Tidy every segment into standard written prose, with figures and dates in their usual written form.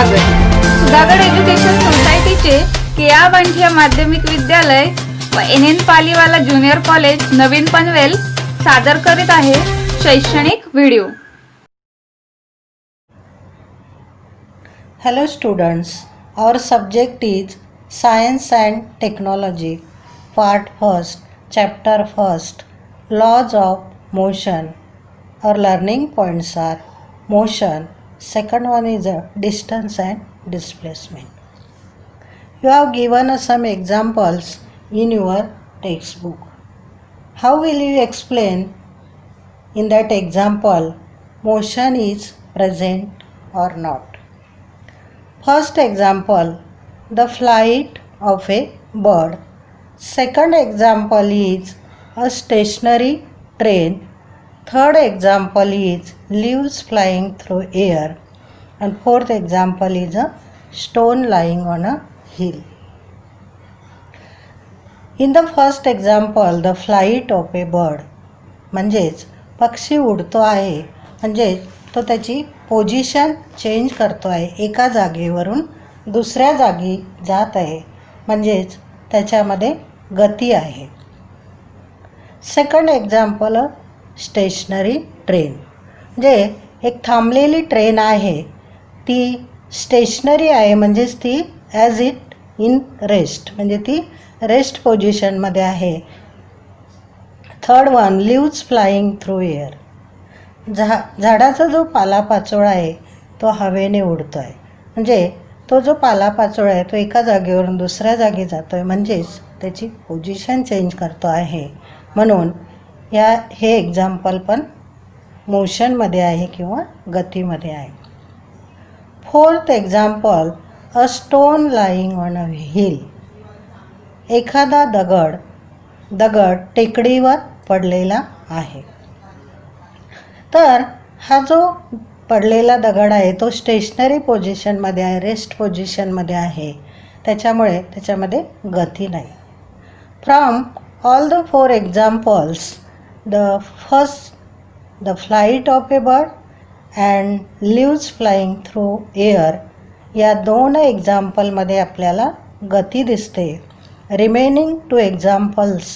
स्वागत। सुधागड एज्युकेशन सोसायटीचे केआ बांठिया माध्यमिक विद्यालय व NN पालीवाला ज्युनियर कॉलेज नवीन पनवेल सादर करीत आहे शैक्षणिक video. Hello students, our subject is Science and Technology, Part 1st, Chapter 1st, Laws of Motion. Our learning points are motion, second one is distance and displacement. You have given us some examples in your textbook. How will you explain in that example motion is present or not? First example, the flight of a bird. Second example is a stationary train. Third example is leaves flying through air. And fourth example is a stone lying on a hill. In the first example, the flight of a bird, म्हणजेच पक्षी उडतो आहे, म्हणजेच तो त्याची position change करतो आहे, एका जागेवरून दुसऱ्या जागी जात आहे, म्हणजेच त्याच्यामध्ये गती आहे. सेकंड एक्झाम्पल स्टेशनरी ट्रेन, म्हणजे एक थांबलेली ट्रेन आहे, ती स्टेशनरी आहे, म्हणजेच ती ॲज इट इन रेस्ट, म्हणजे ती रेस्ट पोझिशनमध्ये आहे. Third one leaves flying through air, झाडाचा जो पालापाचोळा आहे तो हवेने उडतो आहे, म्हणजे तो जो पालापाचोळा आहे तो एका जागेवरून दुसऱ्या जागी जातो आहे, म्हणजेच त्याची पोझिशन चेंज करतो आहे. म्हणून हे एक्झाम्पल पण मोशनमध्ये आहे किंवा गतीमध्ये आहे. Fourth example a stone lying on a hill, एखादा दगड टेकडीवर पडलेला आहे. तर हा जो पडलेला दगड आहे तो स्टेशनरी पोझिशनमध्ये आहे, रेस्ट पोझिशनमध्ये आहे, त्याच्यामुळे त्याच्यामध्ये गती नाही. From all the four examples, the flight of a bird and leaves flying through air, या दोन एक्झाम्पलमध्ये आपल्याला गती दिसते. Remaining two examples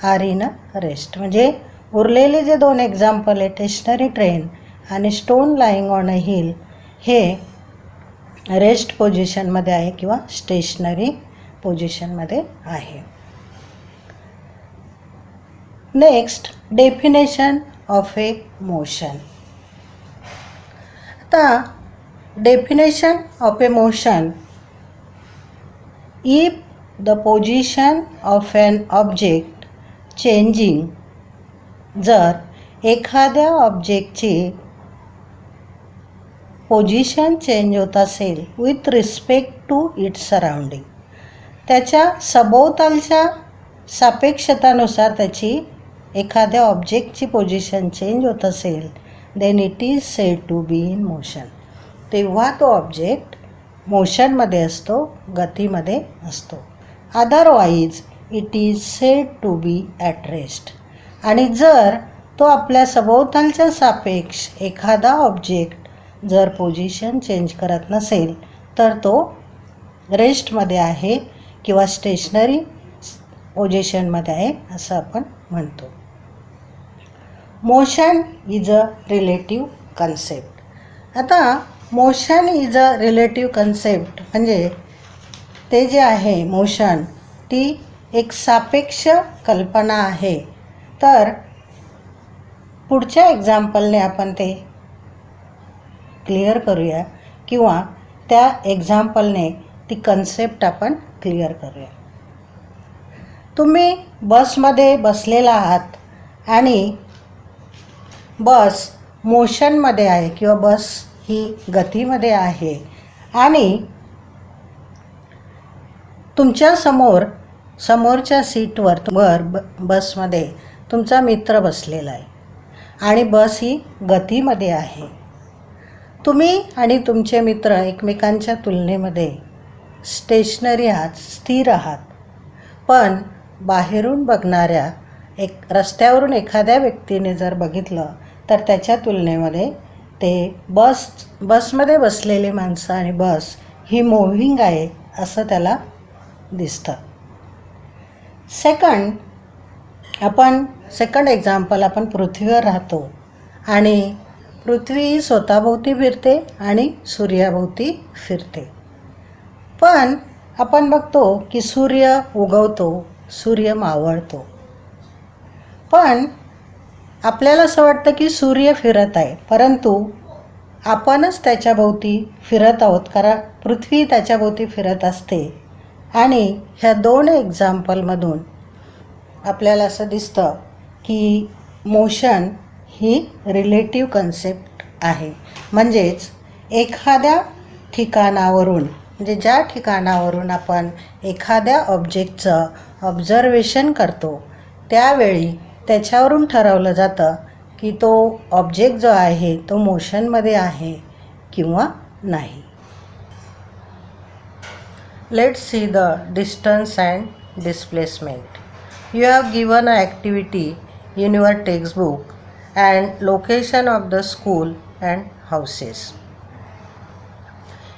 are in a rest, म्हणजे उरलेले जे दोन एक्झाम्पल आहे स्टेशनरी ट्रेन आणि stone lying on a hill, हे रेस्ट पोझिशनमध्ये आहे किंवा स्टेशनरी पोझिशनमध्ये आहे. Next, definition of a motion. आता definition of a motion, if the position of an object changing, जर एखाद्या ऑब्जेक्टची पोझिशन चेंज होत असेल with respect to its surrounding, त्याच्या सभोवतालच्या सापेक्षतानुसार त्याची एखाद्या ऑब्जेक्टची पोझिशन चेंज होत असेल, then it is said to be in motion, तेव्हा तो ऑब्जेक्ट मोशनमध्ये असतो, गतीमध्ये असतो. Otherwise it is said to be at rest. आणि जर तो आपल्या सभोवतालच्या सापेक्ष एखादा ऑब्जेक्ट जर पोझिशन चेंज करत नसेल तर तो रेस्टमध्ये आहे किंवा स्टेशनरी पोझिशनमध्ये आहे असं आपण म्हणतो. Motion is a relative concept. आता motion is a relative concept म्हणजे ते जे आहे मोशन, ती एक सापेक्ष कल्पना आहे. तर पुढच्या एक्झाम्पलने आपण ते क्लिअर करूया किंवा त्या एक्झाम्पलने ती कन्सेप्ट आपण क्लिअर करूया. तुम्ही बसमध्ये बसलेला आहात आणि बस मोशनमध्ये आहे किंवा बस ही गतीमध्ये आहे आणि तुमच्या समोरच्या सीटवर बसमध्ये तुमचा मित्र बसलेला आहे आणि बस ही गतीमध्ये आहे. तुम्ही आणि तुमचे मित्र एकमेकांच्या तुलनेमध्ये स्टेशनरी आहात, स्थिर आहात. पण बाहेरून बघणाऱ्या रस्त्यावरून एखाद्या व्यक्तीने जर बघितलं तर त्याच्या तुलनेमध्ये ते बस बसमध्ये बसलेली माणसं आणि बस ही मूव्हिंग आहे असं त्याला दिसतं. सेकंड एक्झाम्पल, आपण पृथ्वीवर राहतो आणि पृथ्वी ही स्वतःभोवती फिरते आणि सूर्याभोवती फिरते. पण आपण बघतो की सूर्य उगवतो, सूर्य मावळतो. पण आपल्याला असं वाटतं की सूर्य फिरत आहे, परंतु आपणच त्याच्याभोवती फिरत आहोत, कारण पृथ्वी त्याच्याभोवती फिरत असते. आणि ह्या 2 एक्झाम्पलमधून आपल्याला असं दिसतं की मोशन ही रिलेटिव्ह कन्सेप्ट आहे. म्हणजेच एखाद्या ठिकाणावरून, म्हणजे ज्या ठिकाणावरून आपण एखाद्या ऑब्जेक्टचं ऑब्झर्वेशन करतो त्यावेळी त्याच्यावरून ठरवलं जातं की तो ऑब्जेक्ट जो आहे तो मोशनमध्ये आहे किंवा नाही. Let's see the distance and displacement. You have given an activity in your textbook and location of the school and houses.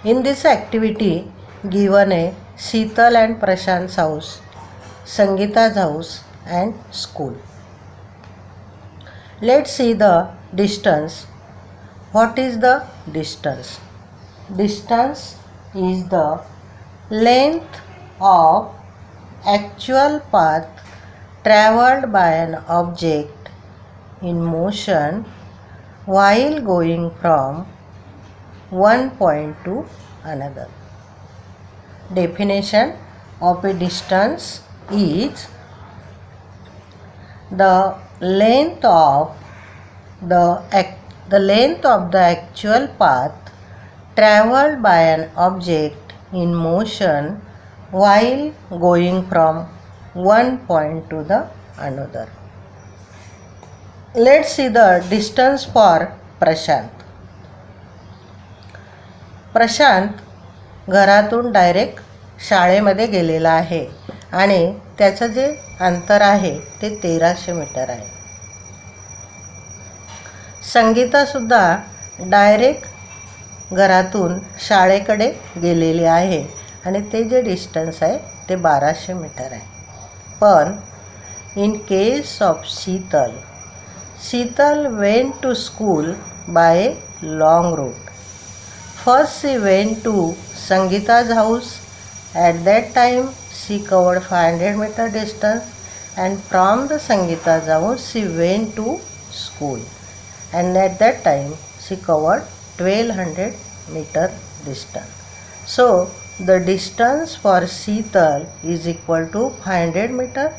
In this activity, given a Sheetal and Prashant's house, Sangeeta's house and school. Let's see the distance. What is the distance? Distance is the length of actual path traveled by an object in motion while going from one point to another. Definition of a distance is the length of the actual path traveled by an object in motion while going from one point to the another. Let's see the distance for Prashant. Prashant घरातून direct शाळेमध्ये गेलेला आहे आणि त्याचं जे अंतर आहे ते 1300 मीटर आहे. संगीतासुद्धा डायरेक्ट घरातून शाळेकडे गेलेली आहे आणि ते जे डिस्टन्स आहे ते 1200 मीटर आहे. पण in case of Sheetal went to school by a long route. First she went to Sangeeta's house. At that time she covered 500 meter distance, and from the Sangeeta's house she went to school, and at that time she covered 1200 meter distance. So the distance for Sheetal is equal to 500 meter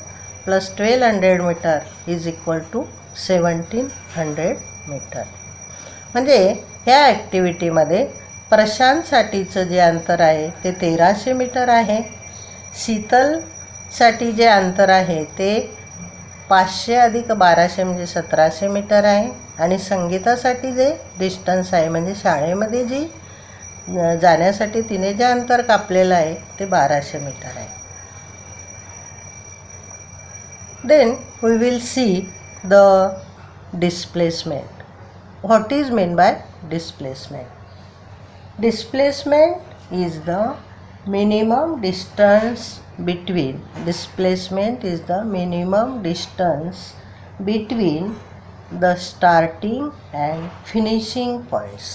plus 1200 meter is equal to 1700 meter. म्हणजे ह्या ॲक्टिव्हिटीमध्ये प्रशांतसाठीचं जे अंतर आहे ते 1300 metre आहे. शीतलसाठी जे अंतर आहे ते 500 अधिक 1200 म्हणजे 1700 मीटर आहे. आणि संगीतासाठी जे डिस्टन्स आहे म्हणजे शाळेमध्ये जी जाण्यासाठी तिने जे अंतर कापलेलं आहे ते 1200 मीटर आहे. Then we will see the displacement. What is mean by displacement? Displacement is the minimum distance between the starting and finishing points,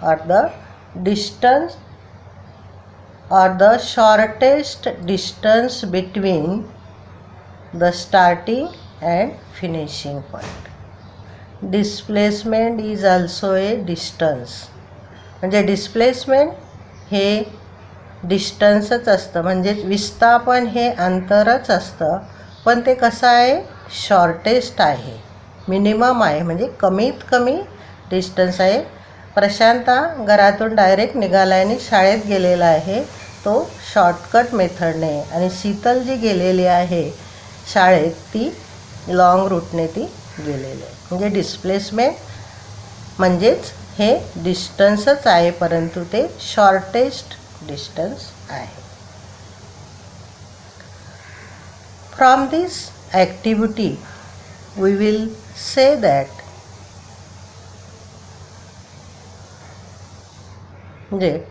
or the distance or the shortest distance between the starting and finishing point. Displacement is also a distance. म्हणजे displacement हे डिस्टन्सच असतं, म्हणजेच विस्थापन हे अंतरच असतं. पण ते कसं आहे? शॉर्टेस्ट आहे, मिनिमम आहे, म्हणजे कमीत कमी डिस्टन्स आहे. प्रशांत घरातून डायरेक्ट निघाला आणि शाळेत गेलेला आहे तो शॉर्टकट मेथडने, आणि शीतल जी गेलेली आहे शाळेत ती लाँग रूटने ती गेलेली आहे. म्हणजे डिस्प्लेसमेंट म्हणजेच हे डिस्टन्सच आहे, परंतु ते शॉर्टेस्ट डिस्टन्स आहे. From this activity we will say that म्हणजे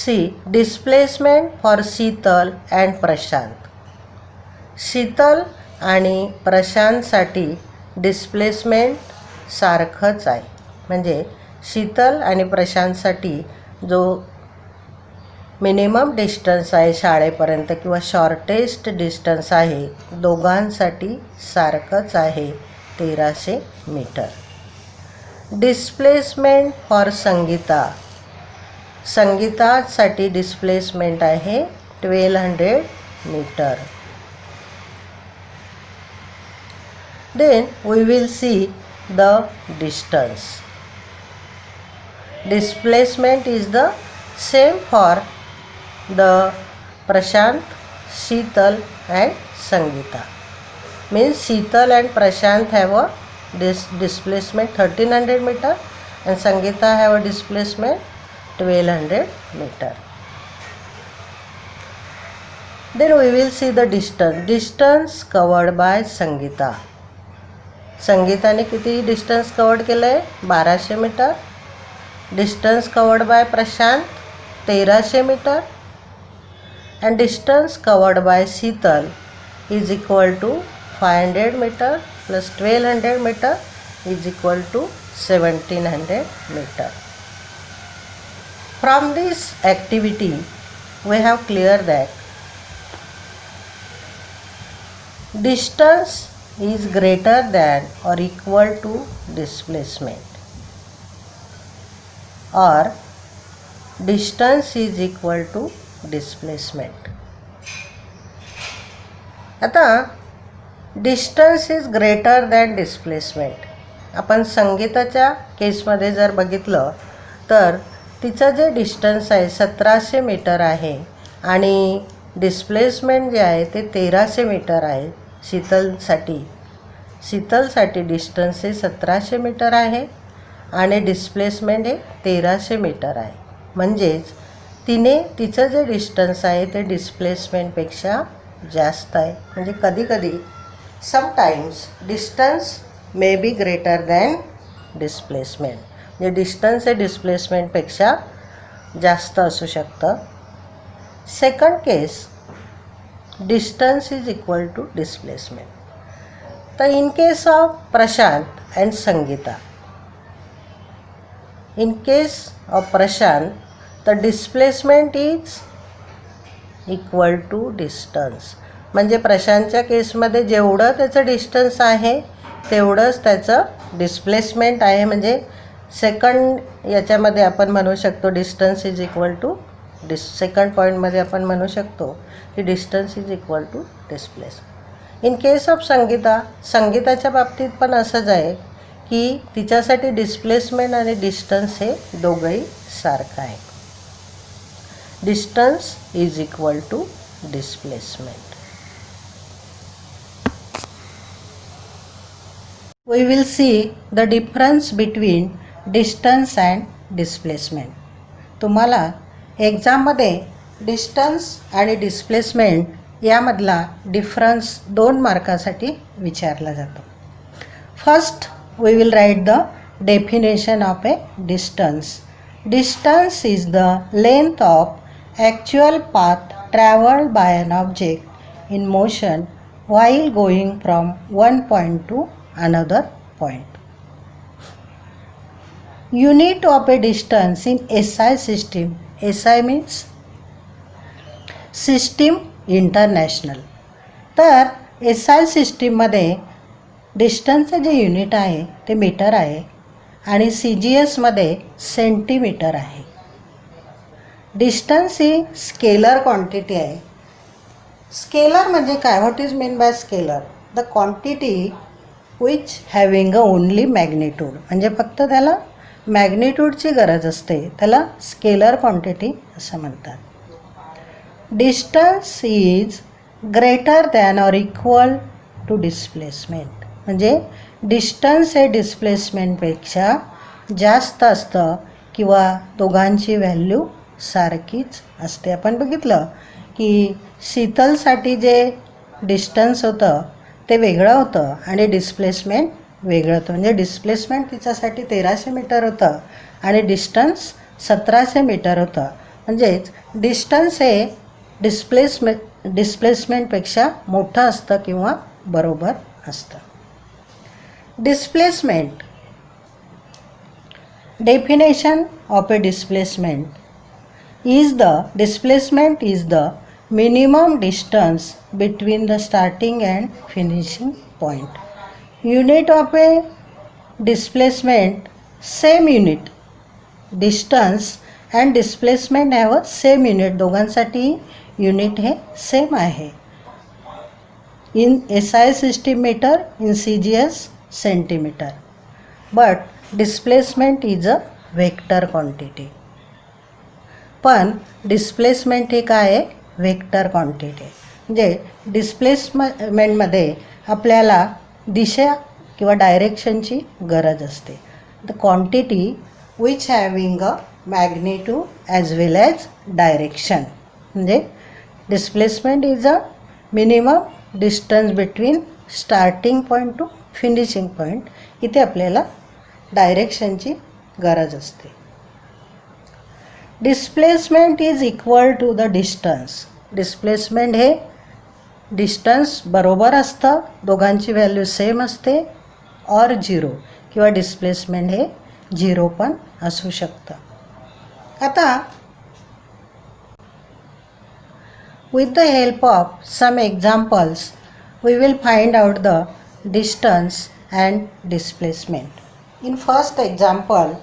see displacement for Sheetal and Prashant. Sheetal आणि प्रशांतसाठी डिस्प्लेसमेंट सारखंच आहे. म्हणजे शीतल आणि प्रशांतसाठी जो मिनिमम डिस्टन्स आहे शाळेपर्यंत किंवा शॉर्टेस्ट डिस्टन्स आहे दोघांसाठी सारखंच आहे 1300 मीटर. Displacement for Sangeeta. संगीतासाठी डिस्प्लेसमेंट आहे 1200 metre. Then we will see the distance. Displacement is the same for the Prashant, Sheetal and Sangeeta. Means Sheetal and Prashant have a displacement 1300 meter and Sangeeta have a displacement 1200 meter. Then we will see the distance. Distance covered by Sangeeta. संगीताने किती distance covered केलं आहे 1200 metre. Distance covered by Prashant 1300 metre. And distance covered by Sheetal is equal to 500 metre plus 1200 metre is equal to 1700 metre. From this activity we have clear that distance is greater than or equal to displacement or distance is equal to displacement. आता distance is greater than displacement. आपण संगीताच्या केसमध्ये जर बघितलं तर तिचं जे distance आहे 1700 मीटर आहे आणि डिस्प्लेसमेंट जे आहे ते 1300 मीटर आहे. शीतलसाठी डिस्टन्स हे 1700 मीटर आहे आणि डिस्प्लेसमेंट हे 1300 मीटर आहे. म्हणजेच तिचं जे डिस्टन्स आहे ते डिस्प्लेसमेंटपेक्षा जास्त आहे. म्हणजे कधीकधी sometimes distance may be greater than displacement. म्हणजे डिस्टन्स हे डिस्प्लेसमेंटपेक्षा जास्त असू शकतं. Second case distance is equal to displacement. तर in case of Prashant and Sangeeta, in case of Prashant the displacement is equal to distance. म्हणजे प्रशांतच्या केसमध्ये जेवढं त्याचं डिस्टन्स आहे तेवढंच त्याचं डिस्प्लेसमेंट आहे. म्हणजे सेकंड याच्यामध्ये आपण म्हणू शकतो distance is equal to second पॉईंटमध्ये आपण म्हणू शकतो की distance is equal to displacement. In case of संगीताच्या बाबतीत पण असंच आहे की तिच्यासाठी डिस्प्लेसमेंट आणि डिस्टन्स हे दोघंही सारखं आहे. Distance is equal to displacement. We will see the difference between distance and displacement. तुम्हाला एक्झाममध्ये डिस्टन्स आणि डिस्प्लेसमेंट यामधला डिफरन्स 2 मार्कासाठी विचारला जातो. First we will write the definition of a distance. Distance is the length of actual path travelled by an object in motion while going from one point to another point. Unit of a distance in SI system. SI means System International. तर SI सिस्टीममध्ये डिस्टन्सचं जे unit आहे ते metre आहे आणि CGSमध्ये centimetre आहे. Distance ही scalar quantity आहे. Scalar म्हणजे काय? What is mean bye scalar? The quantity which having a only magnitude. म्हणजे फक्त त्याला मॅग्निट्यूडची गरज असते, त्याला स्केलर क्वांटिटी असं म्हणतात. Distance is greater than or equal to displacement. म्हणजे डिस्टन्स हे डिस्प्लेसमेंटपेक्षा जास्त असतं किंवा दोघांची व्हॅल्यू सारखीच असते. आपण बघितलं की शीतलसाठी जे डिस्टन्स होतं ते वेगळं होतं आणि डिस्प्लेसमेंट वेगळं होतं. म्हणजे डिस्प्लेसमेंट तिच्यासाठी 1300 मीटर होतं आणि डिस्टन्स 1700 मीटर होतं. म्हणजेच डिस्टन्स हे डिस्प्लेसमेंटपेक्षा मोठं असतं किंवा बरोबर असतं. Displacement. Definition of a displacement is the minimum distance between the starting and finishing point. Unit of a displacement, same unit. Distance and displacement have a same unit. दोघांसाठी unit हे सेम आहे. In SI system meter, in CGS centimeter. But displacement is a vector quantity. पण displacement हे काय आहे? Vector quantity. म्हणजे डिस्प्लेसमेंटमध्ये आपल्याला दिशा किंवा डायरेक्शनची गरज असते. The quantity which having a magnitude as well as direction. म्हणजे displacement is a minimum distance between starting point to finishing point. इथे आपल्याला डायरेक्शनची गरज असते. Displacement is equal to the distance. Displacement हे डिस्टन्स बरोबर असतं, दोघांची व्हॅल्यू सेम असते, और 0 किंवा डिस्प्लेसमेंट हे 0 पण असू शकतं. आता with the help of some examples we will find out the distance and displacement. In first example,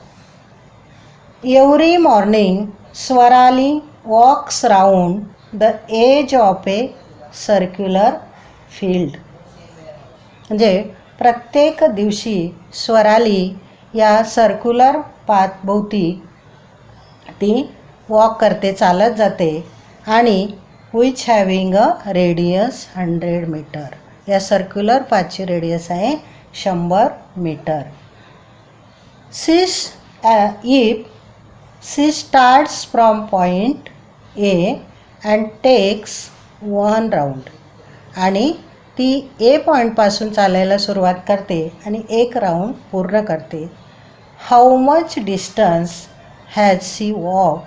every morning Swarali walks round the edge of a circular field. म्हणजे प्रत्येक दिवशी स्वराली या सर्क्युलर पाथभोवती ती वॉक करते, चालत जाते आणि which having a radius 100 metre. या सर्क्युलर पाथची रेडियस आहे 100 metre. If she starts from point A and takes one round. आणि ती ए पॉईंटपासून चालायला सुरुवात करते आणि एक राऊंड पूर्ण करते. How much distance has she walk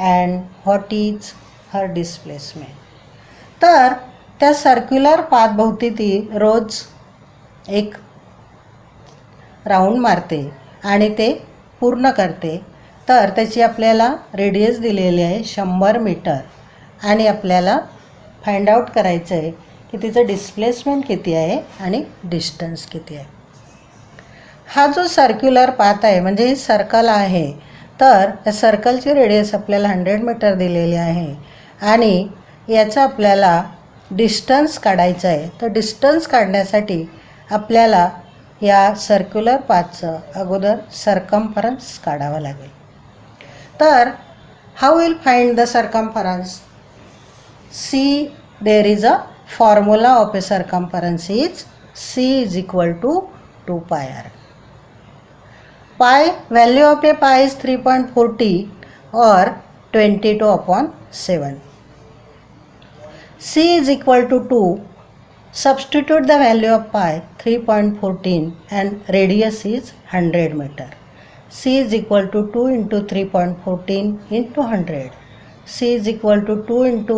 and what is her displacement. तर त्या सर्क्युलर पाथभोवती ती रोज एक राऊंड मारते आणि ते पूर्ण करते. तर त्याची आपल्याला रेडियस दिलेली आहे 100 मीटर आणि आपल्याला फाइंड आउट करायचं आहे की तिचं डिस्प्लेसमेंट किती आहे आणि डिस्टन्स किती आहे. हा जो सर्क्युलर पाथ आहे म्हणजे ही सर्कल आहे, तर या सर्कलची रेडियस आपल्याला 100 मीटर दिलेली आहे आणि याचं आपल्याला डिस्टन्स काढायचं आहे. तर डिस्टन्स काढण्यासाठी आपल्याला या सर्क्युलर पाथचं अगोदर सर्कम्फरन्स काढावं लागेल. तर how will find the circumference. See there is a formula of a circumference is C is equal to 2 pi R. पाय व्हॅल्यू ऑफ ए पाय इज 3.40 और 22/7. C is equal to 2. Substitute the value of pi 3.14 and radius is 100 meter. C is equal to 2 into 3.14 into 100. C is equal to 2 into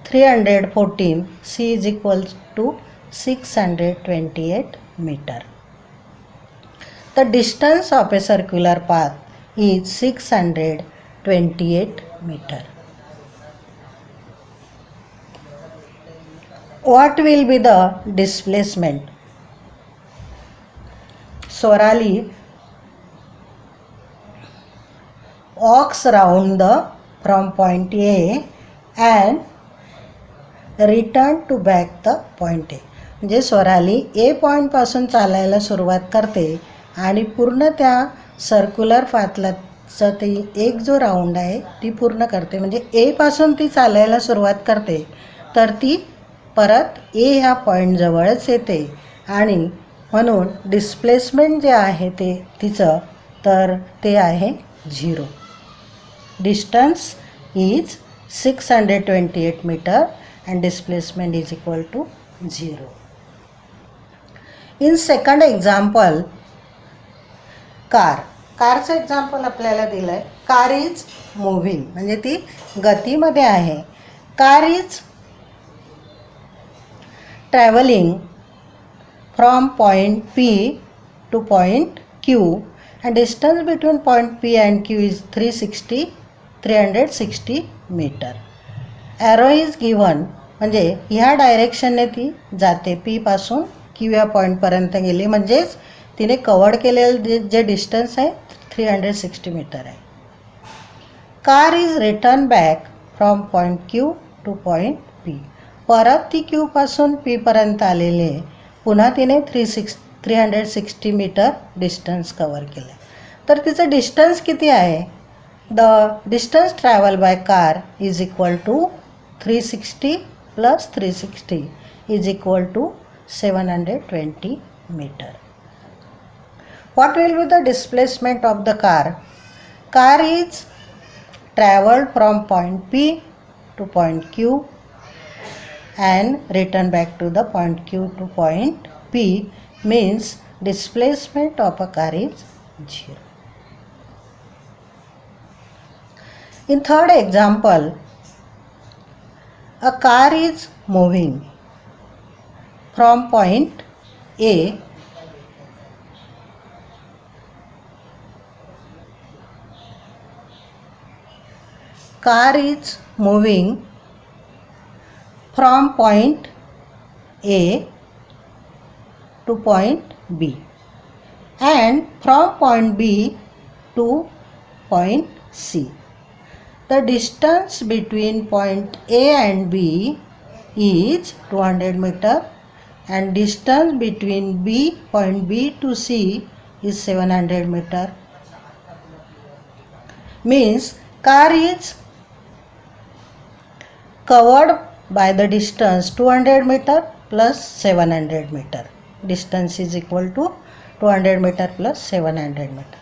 314. C is equal to 628 meter. The distance of a circular path is 628 meter. What will be the displacement? Swarali walks round from point A and return to back the point A. म्हणजे स्वराली ए पॉईंटपासून चालायला सुरुवात करते आणि पूर्ण त्या circular पाथलाचं ती एक जो राऊंड आहे ती पूर्ण करते. म्हणजे एपासून ती चालायला सुरुवात करते तर ती परत ए ह्या पॉईंटजवळच येते आणि म्हणून डिस्प्लेसमेंट जे आहे ते तिचं तर ते आहे 0. Distance is 628 metre and displacement is equal to 0. In second example कारचं एक्झाम्पल आपल्याला दिलं आहे. कार इज मूव्हिंग म्हणजे ती गतीमध्ये आहे. Car is travelling from point P to point Q and distance between point P and Q is 360 metre. Arrow is given म्हणजे ह्या डायरेक्शनने ती जाते. पीपासून क्यू या पॉईंटपर्यंत गेली म्हणजेच तिने कव्हर केलेलं जे डिस्टन्स आहे 360 मीटर आहे. Car is return back from point Q two point P. परत ती क्यूपासून पीपर्यंत आलेली आहे. पुन्हा तिने 360 मीटर डिस्टन्स कवर केलं आहे. तर तिचं डिस्टन्स किती आहे? The distance travel by car is equal to 360 plus 360 is equal to 720 metre. What will be the displacement of the car? Car is traveled from point P to point Q and return back to the point Q to point P means displacement of a car is 0. In third example, a car is moving from point A car is moving from point A to point B and from point B to point C. The distance between point A and B is 200 meter and distance between point B to C is 700 meter. Means car is covered by the distance 200 meter plus 700 meter. Distance is equal to 200 meter plus 700 meter.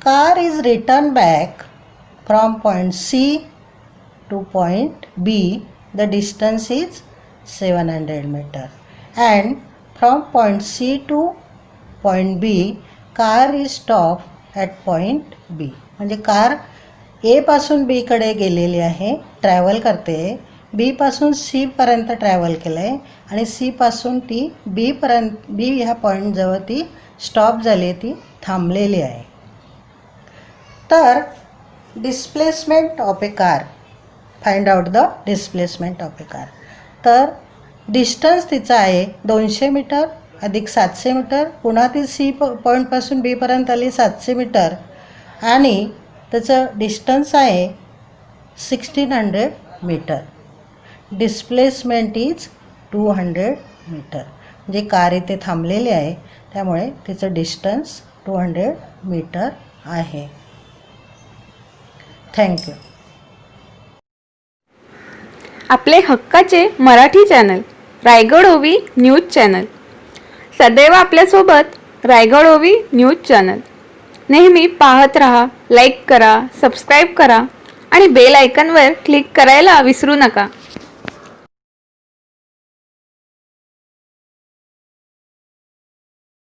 Car is returned back from point C to point B. The distance is 700 meter. And from point C to point B, car is stopped at point B. म्हणजे car ए पासून बी कडे गेलेली आहे, travel करते. बी पासून C पर्यंत travel केलं आहे आणि सी पासून ती बी ह्या पॉईंटजवळ ती स्टॉप झाली, ती थांबलेली आहे. तर displacement of A car, find out the displacement of A car. तर डिस्टन्स तिचा आहे 200 मीटर अधिक 700 मीटर. पुन्हा ती सी पॉईंटपासून बीपर्यंत आली 700 मीटर आणि त्याचं डिस्टन्स आहे 1600 मीटर. Displacement is 200 metre. म्हणजे कार इथे थांबलेली आहे त्यामुळे तिचं डिस्टन्स 200 मीटर आहे. थँक्यू. आपले हक्काचे मराठी चॅनल रायगड ओवी न्यूज चॅनल, सदैव आपल्यासोबत. रायगड ओवी न्यूज चॅनल नेहमी पाहत रहा. लाईक करा, सबस्क्राईब करा आणि बेल आयकॉनवर क्लिक करायला विसरू नका.